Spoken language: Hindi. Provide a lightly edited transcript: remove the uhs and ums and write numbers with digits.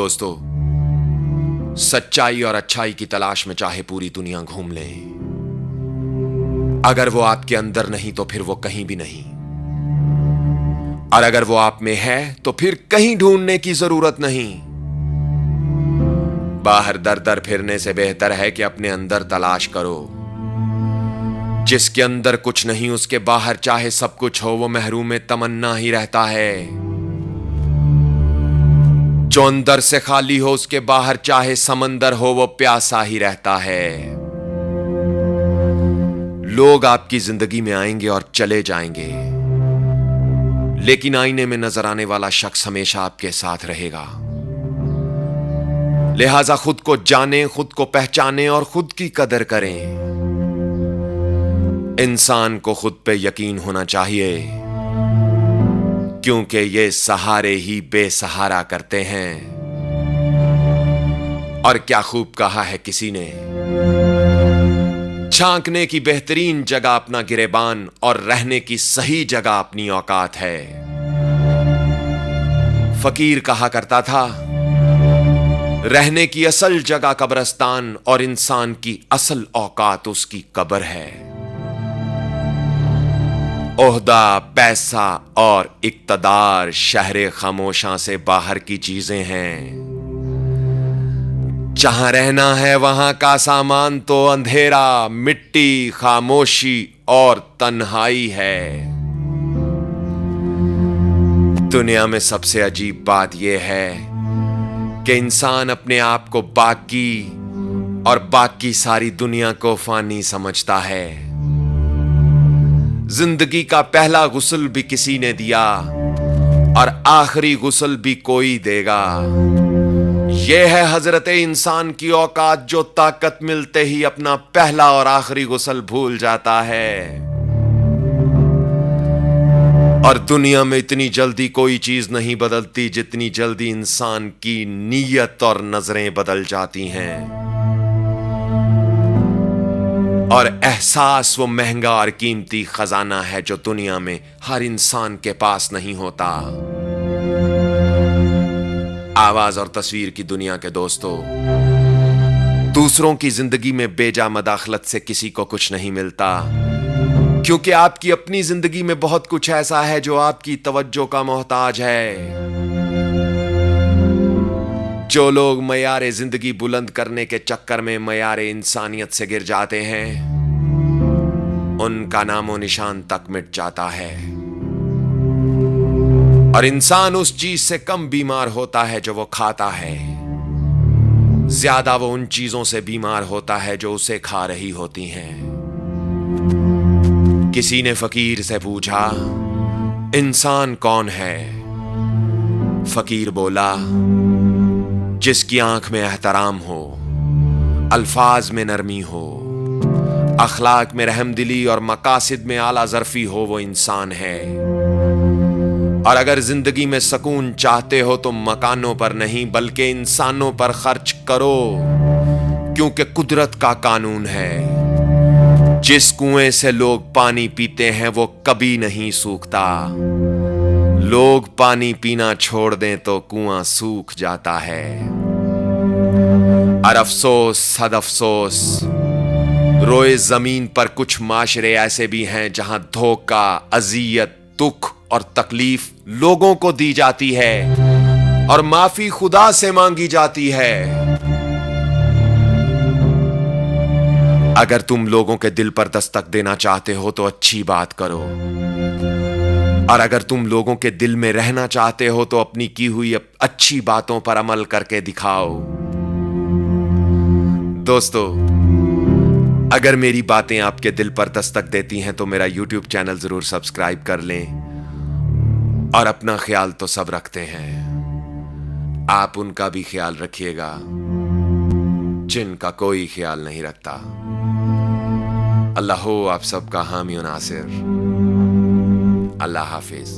दोस्तों, सच्चाई और अच्छाई की तलाश में चाहे पूरी दुनिया घूम ले, अगर वो आपके अंदर नहीं तो फिर वो कहीं भी नहीं, और अगर वो आप में है तो फिर कहीं ढूंढने की जरूरत नहीं। बाहर दर दर फिरने से बेहतर है कि अपने अंदर तलाश करो। जिसके अंदर कुछ नहीं उसके बाहर चाहे सब कुछ हो वो महरूम तमन्ना ही रहता है। जो अंदर से खाली हो उसके बाहर चाहे समंदर हो वो प्यासा ही रहता है। लोग आपकी जिंदगी में आएंगे और चले जाएंगे, लेकिन आईने में नजर आने वाला शख्स हमेशा आपके साथ रहेगा। लिहाजा खुद को जानें, खुद को पहचानें और खुद की कदर करें। इंसान को खुद पे यकीन होना चाहिए, क्योंकि ये सहारे ही बेसहारा करते हैं। और क्या खूब कहा है किसी ने, झांकने की बेहतरीन जगह अपना गिरेबान और रहने की सही जगह अपनी औकात है। फकीर कहा करता था, रहने की असल जगह कब्रिस्तान और इंसान की असल औकात उसकी कब्र है। ओहदा, पैसा और इक्तदार शहरे खामोशां से बाहर की चीजें हैं। जहां रहना है वहां का सामान तो अंधेरा, मिट्टी, खामोशी और तन्हाई है। दुनिया में सबसे अजीब बात यह है कि इंसान अपने आप को बाकी और बाकी सारी दुनिया को फानी समझता है। जिंदगी का पहला गुस्ल भी किसी ने दिया और आखिरी गुस्ल भी कोई देगा। यह है हजरते इंसान की औकात, जो ताकत मिलते ही अपना पहला और आखिरी गुस्ल भूल जाता है। और दुनिया में इतनी जल्दी कोई चीज नहीं बदलती जितनी जल्दी इंसान की नीयत और नजरें बदल जाती हैं। और एहसास वो महंगा और कीमती खजाना है जो दुनिया में हर इंसान के पास नहीं होता। आवाज और तस्वीर की दुनिया के दोस्तों, दूसरों की जिंदगी में बेजा मदाखलत से किसी को कुछ नहीं मिलता, क्योंकि आपकी अपनी जिंदगी में बहुत कुछ ऐसा है जो आपकी तवज्जो का मोहताज है। जो लोग मयारे जिंदगी बुलंद करने के चक्कर में मयारे इंसानियत से गिर जाते हैं, उनका नामो निशान तक मिट जाता है। और इंसान उस चीज से कम बीमार होता है जो वो खाता है, ज्यादा वो उन चीजों से बीमार होता है जो उसे खा रही होती हैं। किसी ने फकीर से पूछा, इंसान कौन है? फकीर बोला, जिसकी आंख में एहतराम हो, अल्फाज में नरमी हो, अखलाक में रहमदिली और मकासिद में आला ज़र्फी हो, वो इंसान है। और अगर जिंदगी में सुकून चाहते हो तो मकानों पर नहीं बल्कि इंसानों पर खर्च करो, क्योंकि कुदरत का कानून है, जिस कुएं से लोग पानी पीते हैं वो कभी नहीं सूखता। लोग पानी पीना छोड़ दें तो कुआं सूख जाता है। और अफसोस सद अफसोस, रोए जमीन पर कुछ माशरे ऐसे भी हैं जहां धोखा, अजियत, दुख और तकलीफ लोगों को दी जाती है और माफी खुदा से मांगी जाती है। अगर तुम लोगों के दिल पर दस्तक देना चाहते हो तो अच्छी बात करो, और अगर तुम लोगों के दिल में रहना चाहते हो तो अपनी की हुई अच्छी बातों पर अमल करके दिखाओ। दोस्तों, अगर मेरी बातें आपके दिल पर दस्तक देती हैं तो मेरा YouTube चैनल जरूर सब्सक्राइब कर लें। और अपना ख्याल तो सब रखते हैं, आप उनका भी ख्याल रखिएगा जिनका कोई ख्याल नहीं रखता। अल्लाह हो आप सबका हामी और नासिर। अल्लाह हाफिज।